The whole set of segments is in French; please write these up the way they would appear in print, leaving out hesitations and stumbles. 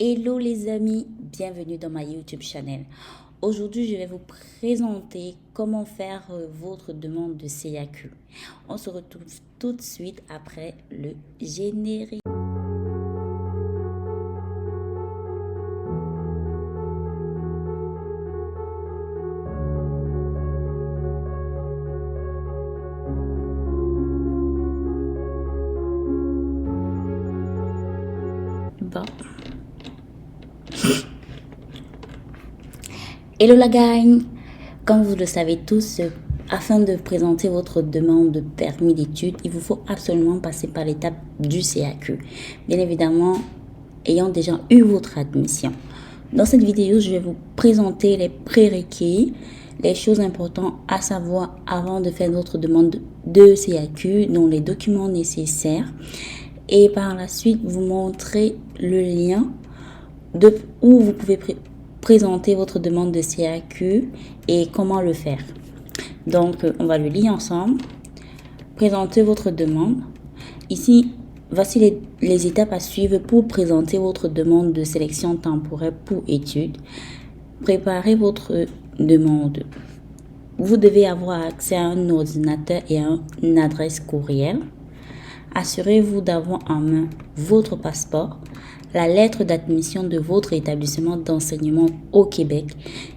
Hello les amis, bienvenue dans ma YouTube channel. Aujourd'hui, je vais vous présenter comment faire votre demande de CAQ. On se retrouve tout de suite après le générique. Bon. Hello la gang, comme vous le savez tous, afin de présenter votre demande de permis d'études, il vous faut absolument passer par l'étape du CAQ. Bien évidemment, ayant déjà eu votre admission. Dans cette vidéo, je vais vous présenter les prérequis, les choses importantes à savoir avant de faire votre demande de CAQ, dont les documents nécessaires. Et par la suite, vous montrer le lien où vous pouvez présenter votre demande de CAQ et comment le faire. Donc, on va le lire ensemble. Présenter votre demande. Ici, voici les étapes à suivre pour présenter votre demande de sélection temporaire pour études. Préparez votre demande. Vous devez avoir accès à un ordinateur et à une adresse courriel. Assurez-vous d'avoir en main votre passeport, la lettre d'admission de votre établissement d'enseignement au Québec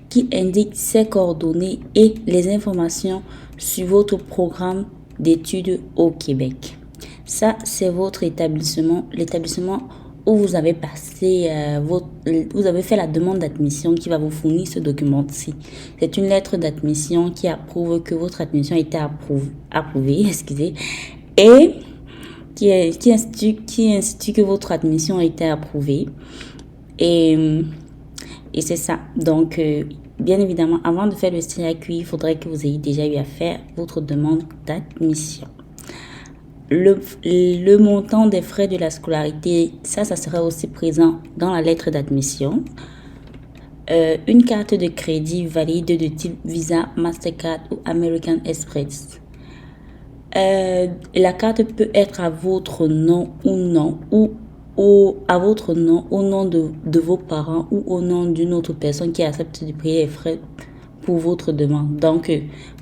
qui indique ses coordonnées et les informations sur votre programme d'études au Québec. Ça, c'est votre établissement, l'établissement où vous avez passé vous avez fait la demande d'admission qui va vous fournir ce document-ci. C'est une lettre d'admission qui approuve que votre admission a été approuvée, excusez, et qui institue que votre admission a été approuvée. Et c'est ça. Donc, bien évidemment, avant de faire le CAQ, il faudrait que vous ayez déjà eu à faire votre demande d'admission. Le montant des frais de la scolarité, ça sera aussi présent dans la lettre d'admission. Une carte de crédit valide de type Visa, Mastercard ou American Express. La carte peut être à votre nom ou à votre nom, au nom de vos parents ou au nom d'une autre personne qui accepte de payer les frais pour votre demande. Donc,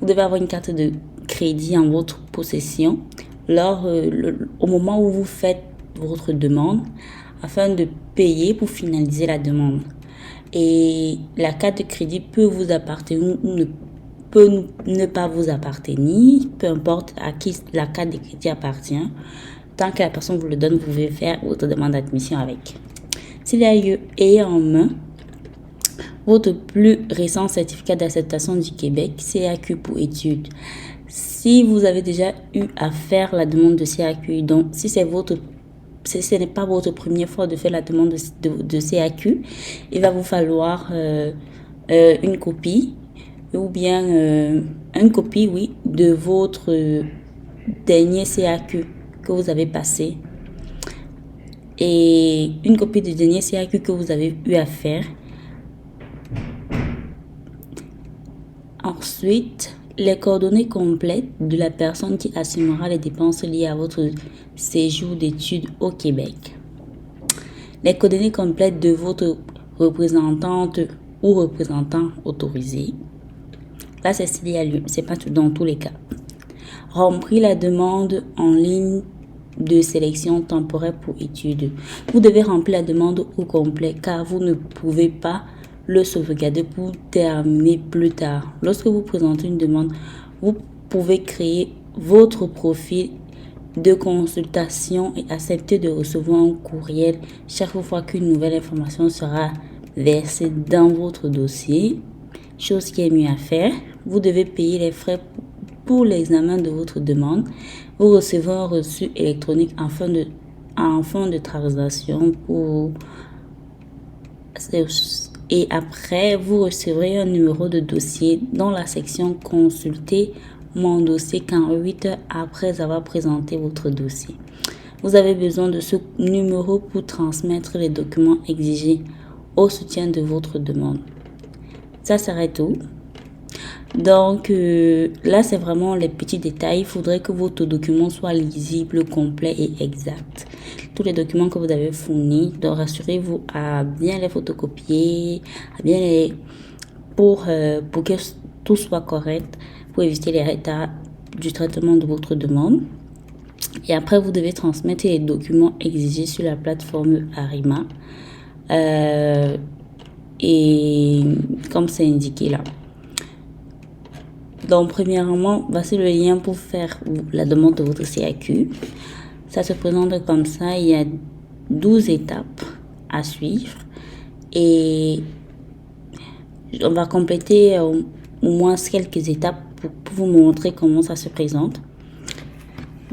vous devez avoir une carte de crédit en votre possession au moment où vous faites votre demande afin de payer pour finaliser la demande. Et la carte de crédit peut vous appartenir ou peut ne pas vous appartenir, peu importe à qui la carte de crédit appartient. Tant que la personne vous le donne, vous pouvez faire votre demande d'admission avec. S'il y a lieu, ayez en main votre plus récent certificat d'acceptation du Québec, CAQ pour études. Si vous avez déjà eu à faire la demande de CAQ, donc si ce n'est pas votre première fois de faire la demande de CAQ, il va vous falloir une copie ou bien une copie, oui, de votre dernier CAQ que vous avez passé et une copie du dernier CAQ que vous avez eu à faire. Ensuite, les coordonnées complètes de la personne qui assumera les dépenses liées à votre séjour d'études au Québec. Les coordonnées complètes de votre représentante ou représentant autorisé. Là, c'est s'il y a lieu, c'est pas dans tous les cas. Remplir la demande en ligne de sélection temporaire pour études. Vous devez remplir la demande au complet car vous ne pouvez pas le sauvegarder pour terminer plus tard. Lorsque vous présentez une demande, vous pouvez créer votre profil de consultation et accepter de recevoir un courriel chaque fois qu'une nouvelle information sera versée dans votre dossier. Chose qui est mieux à faire. Vous devez payer les frais pour l'examen de votre demande. Vous recevez un reçu électronique en fin de transaction et après vous recevrez un numéro de dossier dans la section consulter mon dossier 48 heures après avoir présenté votre dossier. Vous avez besoin de ce numéro pour transmettre les documents exigés au soutien de votre demande. Ça serait tout. Donc là, c'est vraiment les petits détails. Il faudrait que votre document soit lisible, complet et exact. tous les documents que vous avez fournis. Donc, rassurez-vous à bien les photocopier, à bien les pour que tout soit correct, pour éviter les retards du traitement de votre demande. Et après, vous devez transmettre les documents exigés sur la plateforme Arima. Et comme c'est indiqué là. Donc, premièrement, voici le lien pour faire la demande de votre CAQ. Ça se présente comme ça. Il y a 12 étapes à suivre. Et on va compléter au moins quelques étapes pour vous montrer comment ça se présente.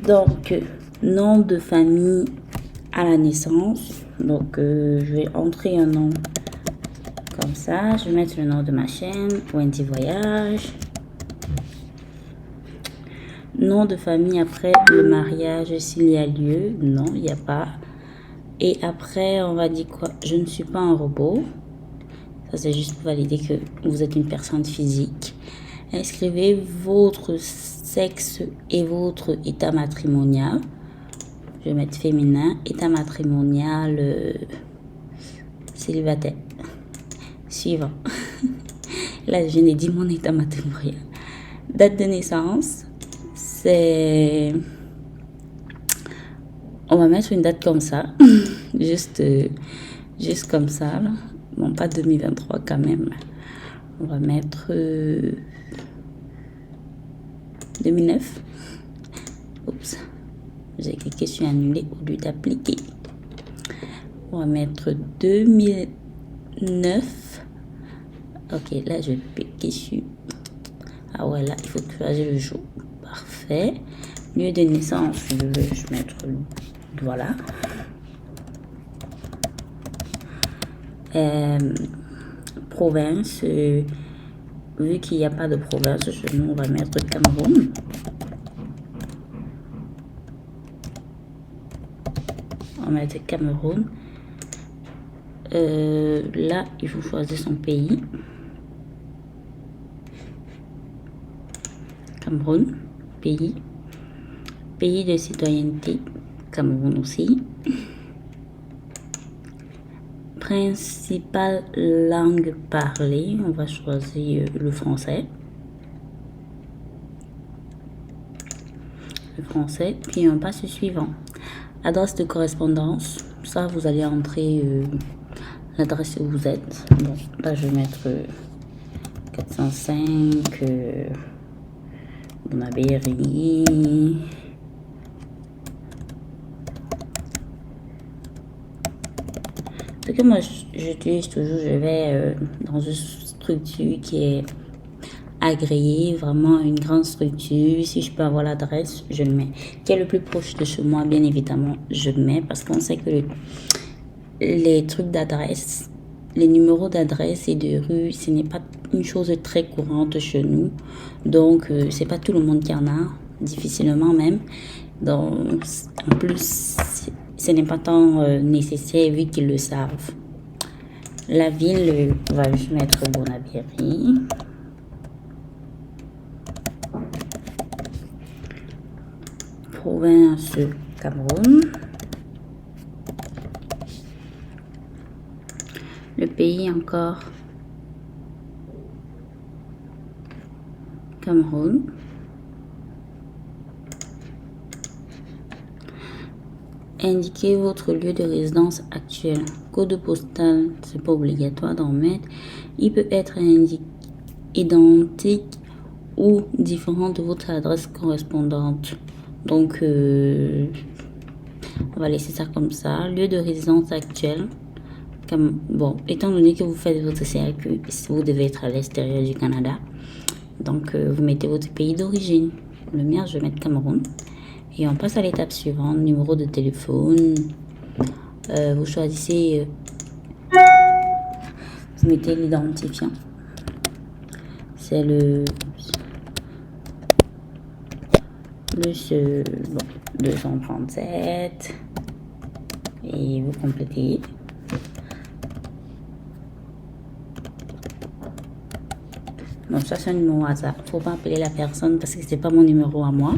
Donc, nom de famille à la naissance. Donc, je vais entrer un nom comme ça. Je vais mettre le nom de ma chaîne, Wendy Voyage. Nom de famille après le mariage, s'il y a lieu. Non, il n'y a pas. Et après, on va dire quoi? Je ne suis pas un robot. Ça, c'est juste pour valider que vous êtes une personne physique. Inscrivez votre sexe et votre état matrimonial. Je vais mettre féminin. État matrimonial, célibataire. Suivant. Là, je n'ai dit mon état matrimonial. Date de naissance, c'est... On va mettre une date comme ça. juste comme ça, là. Bon, pas 2023 quand même. On va mettre 2009. Oups. J'ai cliqué sur annuler au lieu d'appliquer. On va mettre 2009. Ok, là je vais cliquer sur... Ah ouais, là il faut choisir le jour. Parfait. Lieu de naissance, je vais mettre... Voilà. Province, vu qu'il n'y a pas de province, nous on va mettre Cameroun. On va mettre Cameroun. Là, il faut choisir son pays. Cameroun, pays. Pays de citoyenneté, Cameroun aussi. Principale langue parlée, on va choisir le français. Le français, puis on passe au suivant. Adresse de correspondance, ça vous allez entrer l'adresse où vous êtes. Bon, là je vais mettre 405 Bonabéry. Ce que moi j'utilise toujours, je vais dans une structure qui est agréée, vraiment une grande structure. Si je peux avoir l'adresse, je le mets. Qui est le plus proche de chez moi, bien évidemment, je le mets parce qu'on sait que les trucs d'adresse, les numéros d'adresse et de rue, ce n'est pas une chose très courante chez nous. Donc, c'est pas tout le monde qui en a, difficilement même. Donc, en plus, ce n'est pas tant nécessaire vu qu'ils le savent. La ville, on va juste mettre Bonabéry. Province Cameroun. Le pays encore Cameroun. Indiquez votre lieu de résidence actuel. Code postal, c'est pas obligatoire d'en mettre. Il peut être identique ou différent de votre adresse correspondante. Donc, on va laisser ça comme ça. Lieu de résidence actuel. Bon, étant donné que vous faites votre CAQ, vous devez être à l'extérieur du Canada. Donc, vous mettez votre pays d'origine. Le mien, je vais mettre Cameroun. Et on passe à l'étape suivante. Numéro de téléphone. Vous choisissez... vous mettez l'identifiant. C'est le... bon, 237. Et vous complétez. Bon, ça c'est un numéro hasard. Faut pas appeler la personne parce que c'est pas mon numéro à moi.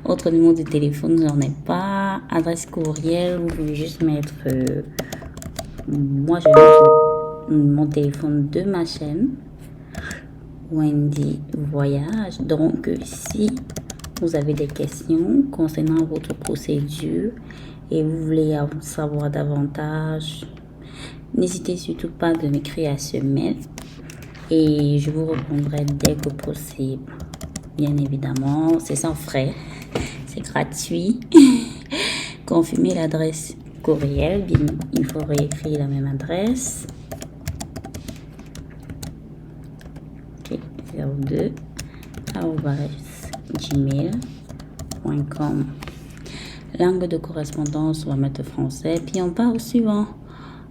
Autre numéro de téléphone, j'en ai pas. pas, adresse courriel, vous pouvez juste mettre, moi je vais mettre mon téléphone de ma chaîne, Wendy Voyage. Donc, si vous avez des questions concernant votre procédure et vous voulez en savoir davantage, n'hésitez surtout pas de m'écrire à ce mail et je vous répondrai dès que possible. Bien évidemment, c'est sans frais, c'est gratuit. Confirmez l'adresse courriel, bien, il faut réécrire la même adresse. Ok, 02 gmail.com. Langue de correspondance, on va mettre français. Puis on part au suivant.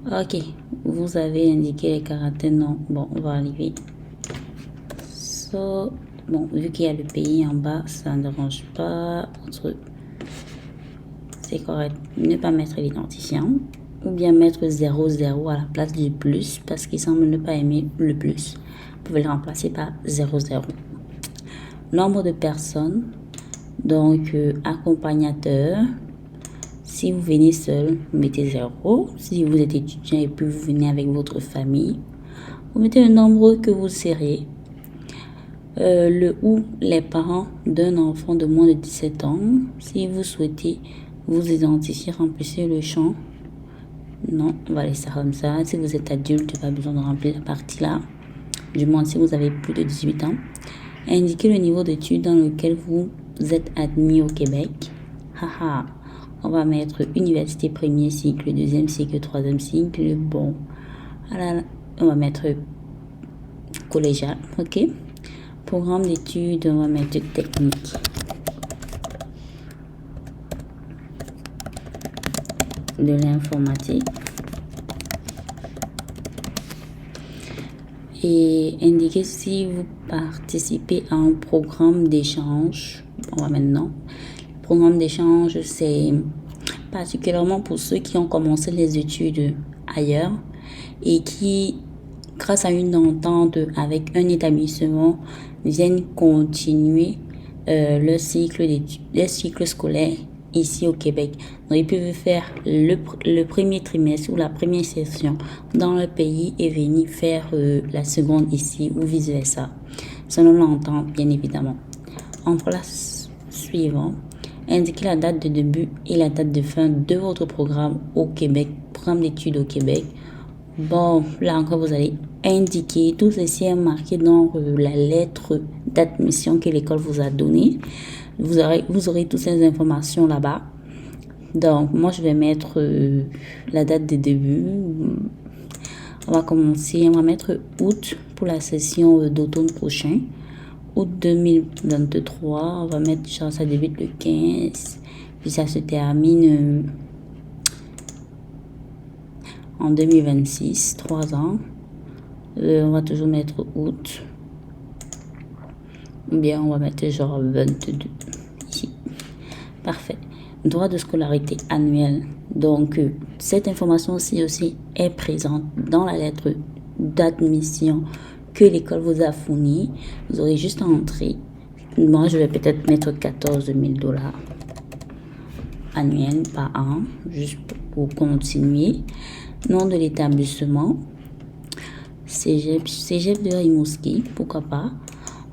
Ok, vous avez indiqué les caractères, non. Bon, on va arriver. Bon, vu qu'il y a le pays en bas, ça ne dérange pas. C'est correct. Ne pas mettre l'identifiant. Ou bien mettre 00 à la place du plus, parce qu'il semble ne pas aimer le plus. Vous pouvez le remplacer par 00. Nombre de personnes, donc accompagnateur. Si vous venez seul, vous mettez 0. Si vous êtes étudiant et puis vous venez avec votre famille, vous mettez le nombre que vous serez. Le ou les parents d'un enfant de moins de 17 ans. Si vous souhaitez vous identifier, remplissez le champ. Non, on va laisser ça comme ça. Si vous êtes adulte, pas besoin de remplir la partie là. Du moins si vous avez plus de 18 ans. Indiquez le niveau d'études dans lequel vous êtes admis au Québec. Haha. On va mettre université premier cycle, deuxième cycle, troisième cycle. Bon. Alors, on va mettre collégial. Ok. Programme d'études, on va mettre technique. De l'informatique. Et indiquer si vous participez à un programme d'échange. On va maintenant. Programme d'échange, c'est particulièrement pour ceux qui ont commencé les études ailleurs et qui, grâce à une entente avec un établissement, viennent continuer leur cycle scolaire ici au Québec. Donc, ils peuvent faire le premier trimestre ou la première session dans le pays et venir faire la seconde ici ou vice-versa, selon l'entente, bien évidemment. En place suivant, indiquez la date de début et la date de fin de votre programme au Québec, programme d'études au Québec. Bon, là encore, vous allez indiquer, tout ceci est marqué dans la lettre d'admission que l'école vous a donnée. Vous aurez toutes ces informations là-bas. Donc, moi, je vais mettre la date de début. On va commencer, on va mettre août pour la session d'automne prochain. Août 2023, on va mettre, genre, ça débute le 15, puis ça se termine en 2026, 3 ans. On va toujours mettre août. Ou bien on va mettre genre 22 ici. Parfait. Droit de scolarité annuel. Donc, cette information-ci aussi est présente dans la lettre d'admission que l'école vous a fournie. Vous aurez juste à entrer. Moi, je vais peut-être mettre 14 000 $ annuels par an, juste pour continuer. Nom de l'établissement. Cégep de Rimouski, pourquoi pas.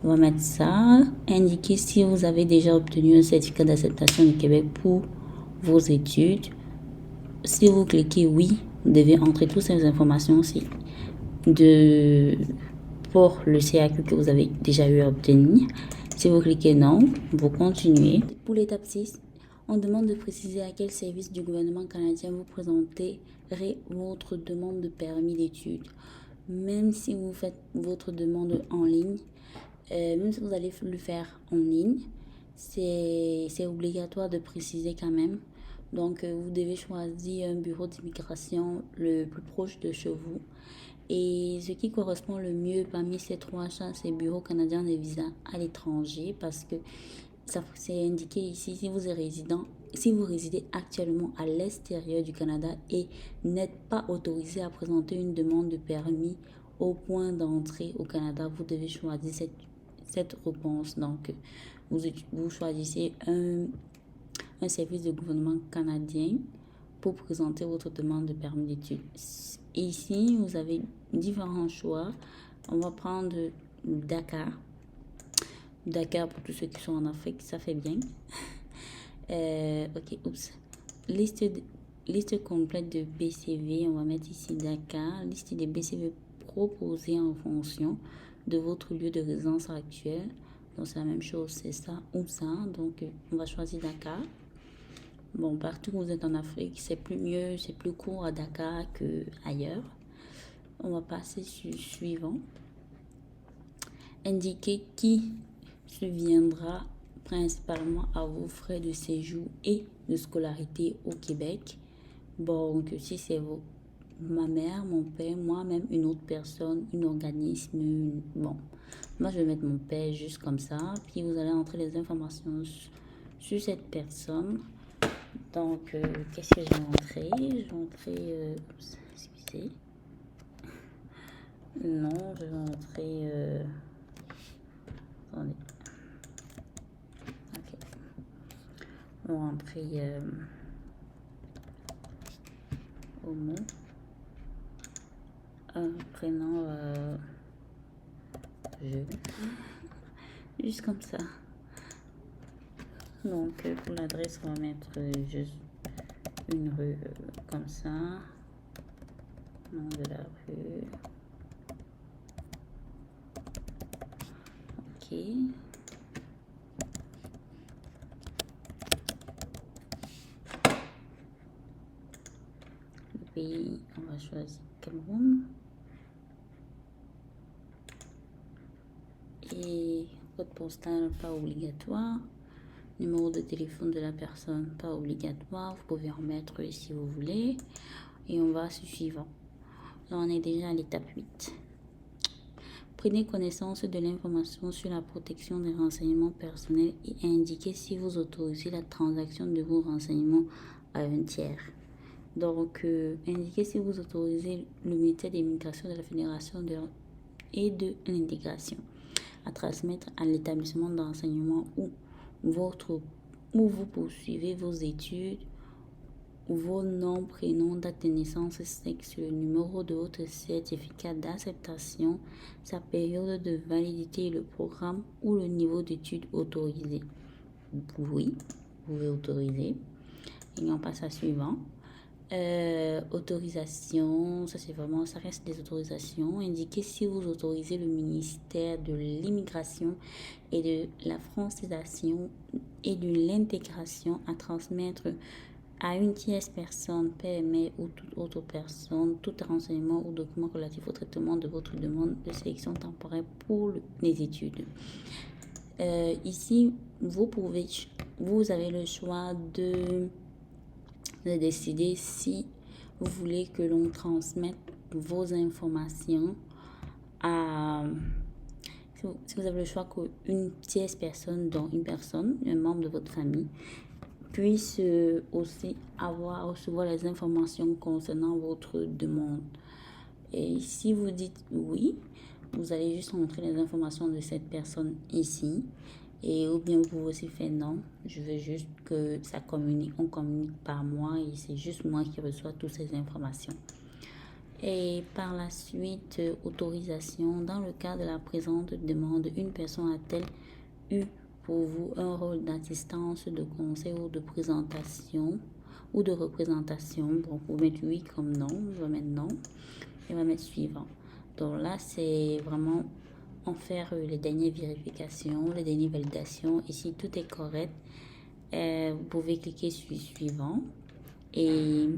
On va mettre ça. Indiquer si vous avez déjà obtenu un certificat d'acceptation du Québec pour vos études. Si vous cliquez oui, vous devez entrer toutes ces informations aussi pour le CAQ que vous avez déjà eu à obtenir. Si vous cliquez non, vous continuez. Pour l'étape 6, on demande de préciser à quel service du gouvernement canadien vous présenterez votre demande de permis d'études. Même si vous faites votre demande en ligne, même si vous allez le faire en ligne, c'est obligatoire de préciser quand même. Donc, vous devez choisir un bureau d'immigration le plus proche de chez vous. Et ce qui correspond le mieux parmi ces trois champs, c'est le Bureau canadien des visas à l'étranger, parce que c'est indiqué ici, si vous résidez actuellement à l'extérieur du Canada et n'êtes pas autorisé à présenter une demande de permis au point d'entrée au Canada, vous devez choisir cette réponse. Donc, vous choisissez un un service de gouvernement canadien pour présenter votre demande de permis d'études. Ici, vous avez différents choix. On va prendre Dakar. Dakar pour tous ceux qui sont en Afrique, ça fait bien. Liste complète de BCV. On va mettre ici Dakar. Liste des BCV proposés en fonction de votre lieu de résidence actuel. Donc, c'est la même chose, c'est ça ou ça. Donc, on va choisir Dakar. Bon, partout où vous êtes en Afrique, c'est plus court à Dakar qu'ailleurs. On va passer sur suivant. Indiquez qui subviendra principalement à vos frais de séjour et de scolarité au Québec. Bon, que si c'est ma mère, mon père, moi-même, une autre personne, un organisme, bon. Moi, je vais mettre mon père juste comme ça. Puis, vous allez entrer les informations sur cette personne. Donc, qu'est-ce que j'ai entré? J'ai entré... excusez. Non, je vais entrer... attendez. Ok. On va entrer... au mot. Un prénom... juste comme ça. Donc, pour l'adresse, on va mettre juste une rue comme ça. Nom de la rue. Ok. Le pays, on va choisir Cameroun. Et code postal, pas obligatoire. Numéro de téléphone de la personne, pas obligatoire. Vous pouvez en mettre si vous voulez. Et on va sur suivant. Là, on est déjà à l'étape 8. Prenez connaissance de l'information sur la protection des renseignements personnels et indiquez si vous autorisez la transaction de vos renseignements à un tiers. Donc, indiquez si vous autorisez le ministère des Migrations de la Fédération et de l'intégration à transmettre à l'établissement d'enseignement où vous poursuivez vos études, vos noms, prénoms, date de naissance, sexe, le numéro de votre certificat d'acceptation, sa période de validité, le programme ou le niveau d'études autorisé. Oui, vous pouvez autoriser. Et on passe à suivant. Autorisation, ça reste des autorisations. Indiquez si vous autorisez le ministère de l'immigration et de la francisation et de l'intégration à transmettre à une tierce personne, PME ou toute autre personne, tout renseignement ou document relatif au traitement de votre demande de sélection temporaire pour les études. Ici, vous avez le choix de décider si vous voulez que l'on transmette vos informations à... Si vous avez le choix qu'une tierce personne, dont une personne, un membre de votre famille, puisse aussi recevoir les informations concernant votre demande. Et si vous dites oui, vous allez juste montrer les informations de cette personne ici. Et ou bien vous pouvez aussi faire non, je veux juste que on communique par moi et c'est juste moi qui reçois toutes ces informations. Et par la suite, autorisation. Dans le cas de la présente demande, une personne a-t-elle eu pour vous un rôle d'assistance, de conseil ou de présentation ou de représentation? Bon, vous mettre oui comme non, je vais mettre non et on va mettre suivant. Donc là, c'est vraiment en faire les dernières vérifications, les dernières validations. Et si tout est correct, vous pouvez cliquer sur suivant. Et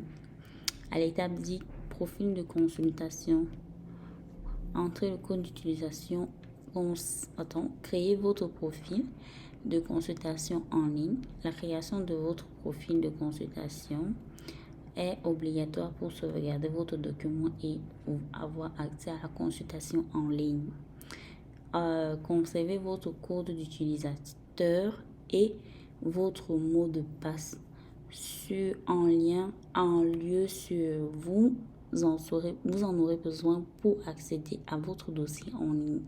à l'étape 10, profil de consultation. Entrez le code d'utilisation. Créez votre profil de consultation en ligne. La création de votre profil de consultation est obligatoire pour sauvegarder votre document et avoir accès à la consultation en ligne. Conservez votre code d'utilisateur et votre mot de passe en lieu sur vous en aurez besoin pour accéder à votre dossier en ligne.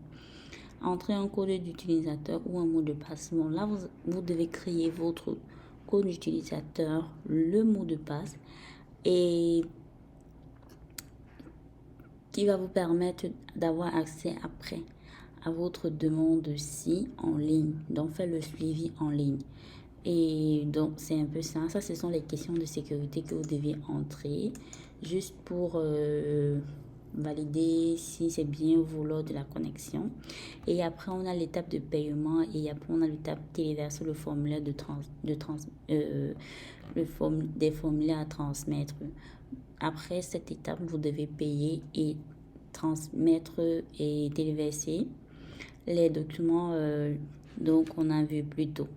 Entrez un code d'utilisateur ou un mot de passe. Bon, là, vous devez créer votre code d'utilisateur, le mot de passe et qui va vous permettre d'avoir accès après à votre demande-ci en ligne. Donc, faire le suivi en ligne. Et donc, c'est un peu ça. Ça, ce sont les questions de sécurité que vous devez entrer juste pour valider si c'est bien vous lors de la connexion. Et après, on a l'étape de paiement et après, on a l'étape téléverser le formulaire des formulaires à transmettre. Après cette étape, vous devez payer et transmettre et téléverser les documents donc on a vu plus tôt.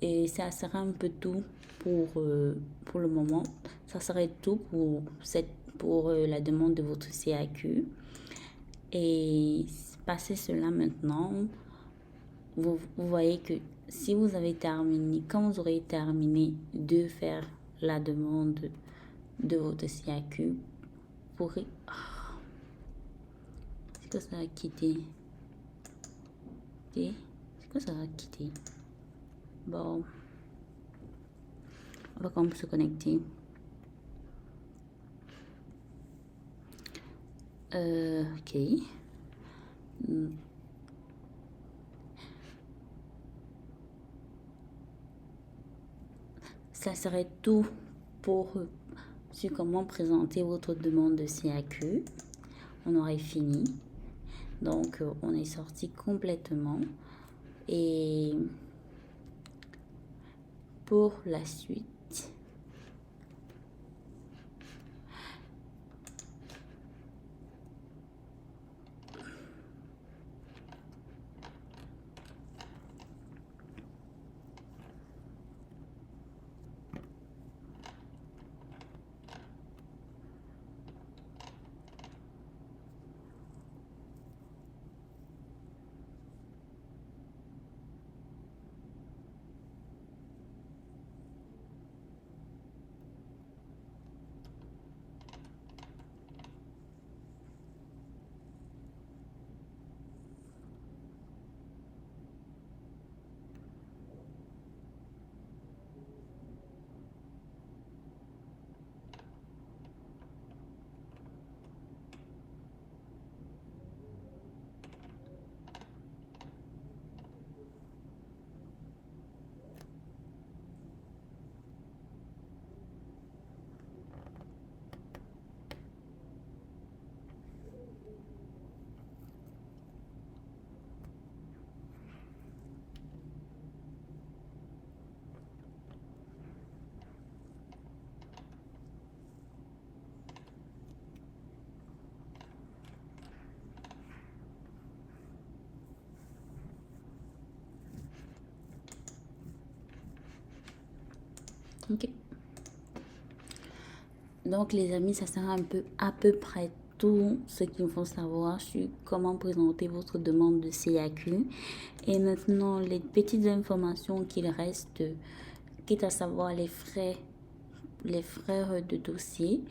Et ça sera un peu tout pour le moment. Ça serait tout pour la demande de votre CAQ. Et passez cela maintenant. Vous voyez que si vous avez terminé, quand vous aurez terminé de faire la demande de votre CAQ, vous pourrez... C'est que ça va quitter. Ok? C'est que ça va quitter. Bon. On va quand même se connecter. Ok. Ça serait tout sur comment présenter votre demande de CAQ. On aurait fini. Donc, on est sorti complètement. Et pour la suite, ok. Donc, les amis, ça sera à peu près tout ce qu'il faut savoir sur comment présenter votre demande de CAQ. Et maintenant, les petites informations qu'il reste, quitte à savoir les frais de dossier.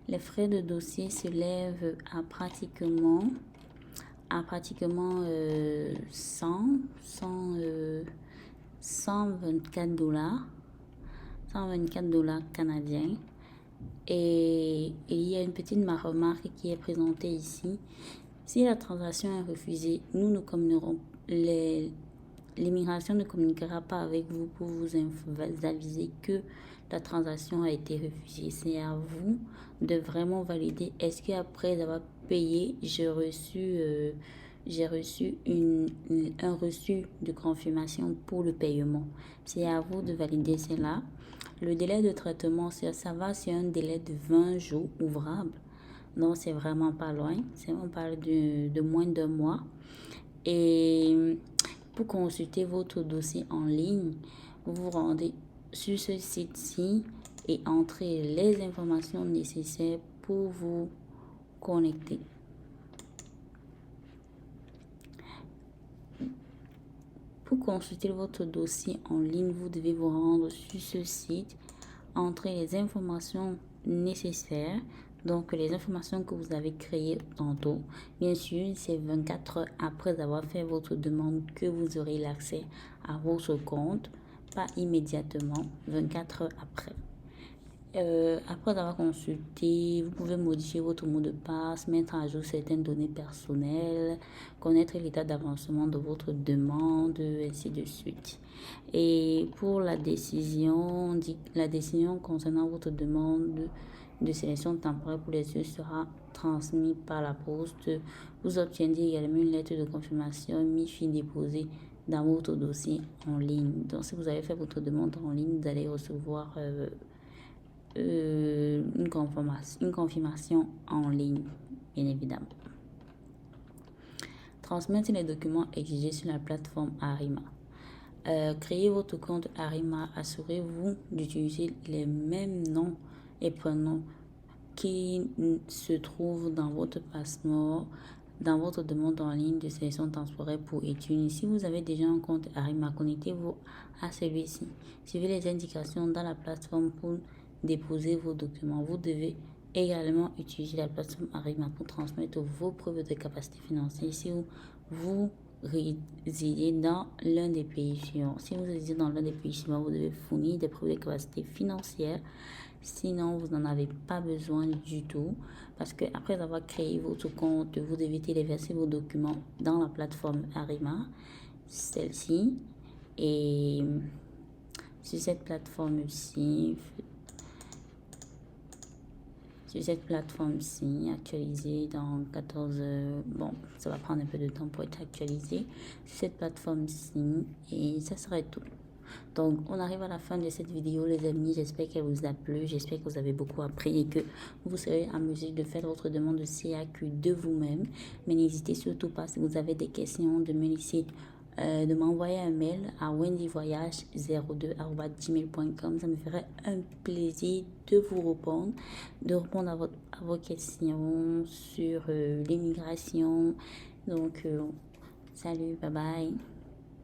Les frais de dossier s'élèvent à pratiquement 124 dollars. 124 dollars canadiens. Et il y a une petite remarque qui est présentée ici. Si la transaction est refusée, l'immigration ne communiquera pas avec vous pour vous aviser que la transaction a été refusée. C'est à vous de vraiment valider. Est-ce qu'après avoir payé, j'ai reçu un reçu de confirmation pour le paiement? C'est à vous de valider cela. Le délai de traitement, ça va sur un délai de 20 jours ouvrables. Donc, c'est vraiment pas loin. On parle de moins d'un mois. Et pour consulter votre dossier en ligne, vous vous rendez sur ce site-ci et entrez les informations nécessaires pour vous connecter. Pour consulter votre dossier en ligne, vous devez vous rendre sur ce site, entrer les informations nécessaires, donc les informations que vous avez créées tantôt. Bien sûr, c'est 24 heures après avoir fait votre demande que vous aurez l'accès à votre compte. pas immédiatement, 24 heures après. Après avoir consulté, vous pouvez modifier votre mot de passe, mettre à jour certaines données personnelles, connaître l'état d'avancement de votre demande, ainsi de suite. Et pour la décision concernant votre demande de sélection temporaire pour les yeux sera transmise par la poste. Vous obtiendrez également une lettre de confirmation MIFI déposée dans votre dossier en ligne. Donc, si vous avez fait votre demande en ligne, vous allez recevoir une confirmation en ligne, bien évidemment. Transmettre les documents exigés sur la plateforme Arima. Créez votre compte Arima. Assurez-vous d'utiliser les mêmes noms et prénoms qui se trouvent dans votre passeport, dans votre demande en ligne de sélection temporaire pour études. Si vous avez déjà un compte Arima, connectez-vous à celui-ci. Suivez les indications dans la plateforme pour déposer vos documents. Vous devez également utiliser la plateforme Arima pour transmettre vos preuves de capacité financière si vous résidez dans l'un des pays suivants. Si vous résidez dans l'un des pays suivants, vous devez fournir des preuves de capacité financière. Sinon, vous n'en avez pas besoin du tout parce que après avoir créé votre compte, vous devez téléverser vos documents dans la plateforme Arima, celle-ci. Et sur cette plateforme-ci, actualisée dans 14 heures. Bon, ça va prendre un peu de temps pour être actualisé. Sur cette plateforme-ci, et ça serait tout. Donc, on arrive à la fin de cette vidéo, les amis. J'espère qu'elle vous a plu. J'espère que vous avez beaucoup appris et que vous serez en mesure de faire votre demande de CAQ de vous-même. Mais n'hésitez surtout pas, si vous avez des questions, de me laisser de m'envoyer un mail à wendyvoyage02@gmail.com. Ça me ferait un plaisir de vous répondre, à vos questions sur l'immigration. Donc, salut, bye bye.